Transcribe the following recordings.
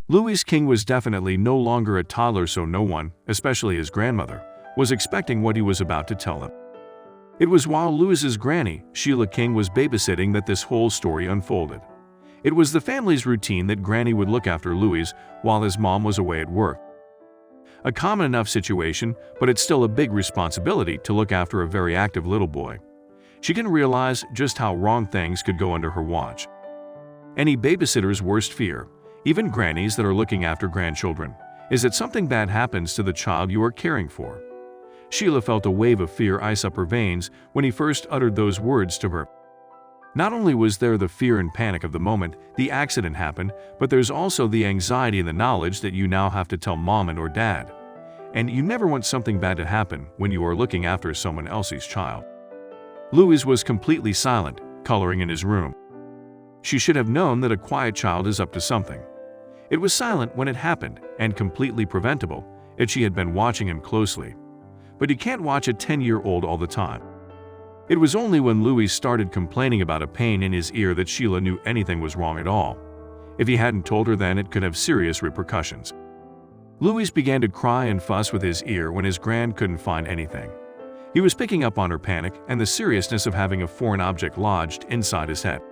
Louis King was definitely no longer a toddler, so no one, especially his grandmother, was expecting what he was about to tell them. It was while Louis's granny, Sheila King, was babysitting that this whole story unfolded. It was the family's routine that Granny would look after Louis while his mom was away at work. A common enough situation, but it's still a big responsibility to look after a very active little boy. She can realize just how wrong things could go under her watch. Any babysitter's worst fear, even grannies that are looking after grandchildren, is that something bad happens to the child you are caring for. Sheila felt a wave of fear ice up her veins when he first uttered those words to her. Not only was there the fear and panic of the moment the accident happened, but there's also the anxiety and the knowledge that you now have to tell mom and or dad. And you never want something bad to happen when you are looking after someone else's child. Louis was completely silent, coloring in his room. She should have known that a quiet child is up to something. It was silent when it happened and completely preventable if she had been watching him closely. But you can't watch a 10-year-old all the time. It was only when Louis started complaining about a pain in his ear that Sheila knew anything was wrong at all. If he hadn't told her then, it could have serious repercussions. Louis began to cry and fuss with his ear when his grand couldn't find anything. He was picking up on her panic and the seriousness of having a foreign object lodged inside his head.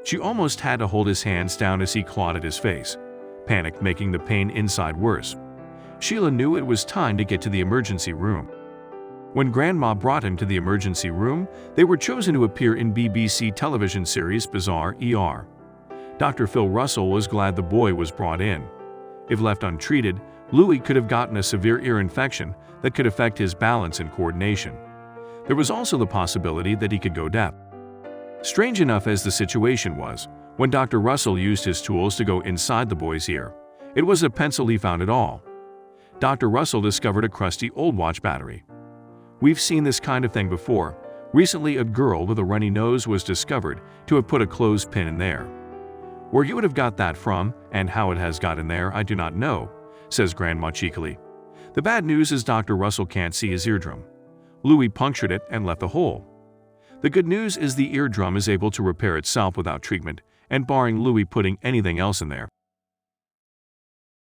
She almost had to hold his hands down as he clawed at his face, panic making the pain inside worse. Sheila knew it was time to get to the emergency room. When Grandma brought him to the emergency room, they were chosen to appear in BBC television series Bizarre ER. Dr. Phil Russell was glad the boy was brought in. If left untreated, Louis could have gotten a severe ear infection that could affect his balance and coordination. There was also the possibility that he could go deaf. Strange enough as the situation was, when Dr. Russell used his tools to go inside the boy's ear, it was a pencil he found it all. Dr. Russell discovered a crusty old watch battery. We've seen this kind of thing before. Recently, a girl with a runny nose was discovered to have put a clothespin in there. Where you would have got that from and how it has got in there, I do not know, says Grandma cheekily. The bad news is Dr. Russell can't see his eardrum. Louis punctured it and left the hole. The good news is the eardrum is able to repair itself without treatment and barring Louis putting anything else in there.